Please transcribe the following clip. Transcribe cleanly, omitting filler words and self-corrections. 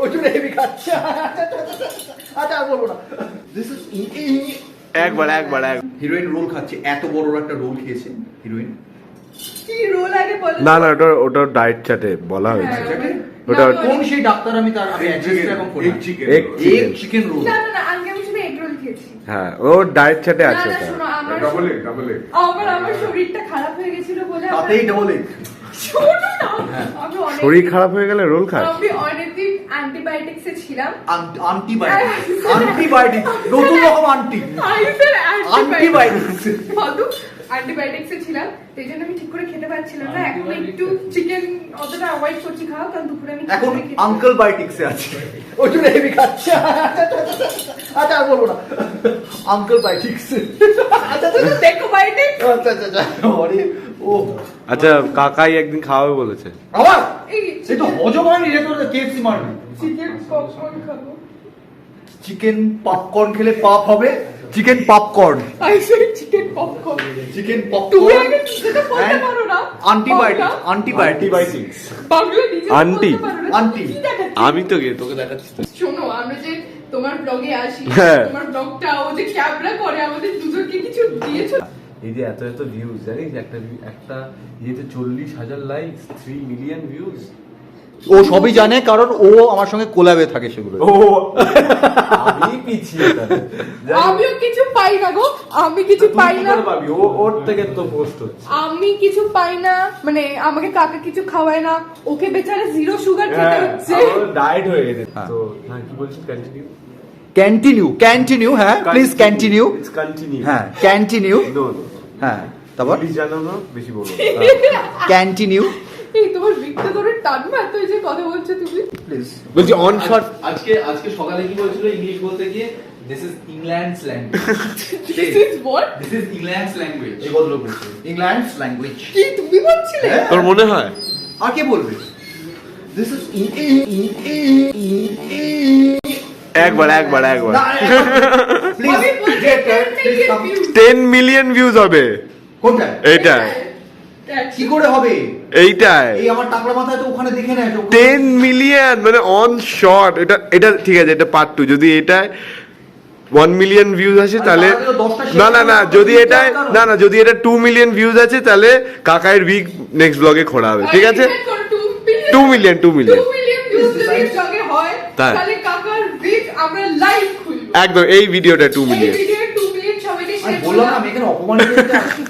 ওই জন্য হেভি খাচ্ছে। আচ্ছা আর বলবো না। দিস ইজ একবার হিরোইন রোল খাচ্ছে, এত বড় একটা রোল খেয়েছে হিরোইন। কি রোল আগে বলো? না ওটা ডায়েট চার্টে বলা হয়েছে। ওটা কোন সেই ডাক্তার আমি তার আমি অ্যাড্রেসটা এখন ফোন এগ চিকেন রোল। না আগে আমি শুধু এগ রোল খেয়েছি। হ্যাঁ ও ডায়েট চার্টে না আছে না ওটা। শোনো আমার ডাবল এগ আমার শরীরটা খারাপ হয়ে গেছিল বলে তাতেই ডবল এগ। শোনো না আমি অনেক শরীর খারাপ হয়ে গেলে রোল খাস? আমি অনেকদিন অ্যান্টিবায়োটিক্সে ছিলাম। অ্যান্টিবায়োটিক নতুন রকম আন্টি অ্যান্টিবায়োটিক্স অ্যান্টিবায়োটিক্সে ছিলাম, সেই জন্য আমি ঠিক করে খেতে পারছিলাম না। এখন একটু চিকেন অতটা অ্যাভয়েড করছি খাওয়া, কারণ দুপুরে আমি এখন আঙ্কেল বায়োটিক্সে আছে, ওই জন্য হেভি খাচ্ছে। আচ্ছা আর বলবো না। আঙ্কেল বায়োটিক্স। দেখো বায়োটিক। আচ্ছা আরে ও আচ্ছা কাকাই একদিন খাওয়াবে বলেছে। আবার এই সে তো হজম হয়নি রে, তোর কেএফসি মারবি। চিকেন পপকর্ন খাবো। চিকেন পপকর্ন খেলে পাপ হবে। Chicken popcorn, I say chicken popcorn. Chicken তুমি পপকর্ন আগে যেটা বলতে পারো না। অ্যান্টিবায়োটিক্স বাংলা নিজে আন্টি। আন্টি। আমি তো গিয়ে তোকে দেখাচ্ছি তো। শোনো আমরা যে তোমার ব্লগে আসি, হ্যাঁ। তোমার ব্লগটা ও যে ক্যামেরা করে আমাদের দুজনকে কিছু দিয়েছো? এই যে এত ভিউজ জানিস, একটা ইয়েতে 40,000 লাইকস, 3 মিলিয়ন ভিউজ। ও সবই জানে, কারণ ও আমার সঙ্গে কোলাবে থাকে সেগুলো। ও আমি পিছিয়ে তাহলে। আমিও কিছু পাই না গো, আমি কিছু পাই না। পাবি ওর থেকে তো পোস্ট হচ্ছে। আমি কিছু পাই না, মানে আমাকে কাকা কিছু খাওয়ায় না, ওকে বেচারা জিরো সুগার খেতে হচ্ছে। ডায়েট হয়ে গেছে তো। হ্যাঁ কি বলছিস? কন্টিনিউ হ্যাঁ প্লিজ কন্টিনিউ। কন্টিনিউ হ্যাঁ কন্টিনিউ। নো হ্যাঁ তারপর জানো না বেশি বলো। কন্টিনিউ এই তোমার বৃত্তে ধরে টানবা তো, এই যে কথা বলছো তুমি। প্লিজ। বলছি অন শট। আজকে সকালে কি বলছিল ইংলিশ বলতে গিয়ে, this is England's language. This is what? This is England's language. এই বদলো বলছে ইংল্যান্ডস ল্যাঙ্গুয়েজ। কি তুমি বলছিলে? তোর মনে হয়? আর কে বলবে? দিস ইজ একবার প্লিজ আমি বলছি 10 মিলিয়ন ভিউজ হবে কোনটা? এইটা। কি করে হবে? এইটাই এই আমার টাকলা মাথায় তো ওখানে দেখে নেয়। 10 মিলিয়ন মানে অন শট। এটা ঠিক আছে, এটা পার্ট 2। যদি এটা 1 মিলিয়ন ভিউজ আসে তাহলে না যদি এটা যদি এটা 2 মিলিয়ন ভিউজ আছে তাহলে কাকায়ের উইক নেক্সট ব্লগে খোলা হবে, ঠিক আছে? 2 মিলিয়ন 2 মিলিয়ন ভিউজ যদি ব্লগে হয় তাই। তাহলে কাকার উইক আমরা লাইভ খুলবো। একদম এই ভিডিওটা 2 এই মিলিয়ন। ভিডিও 2 মিলিয়ন সবাইকে শেয়ার বললাম না আমি এখানে অপমানিত হতে আসছি।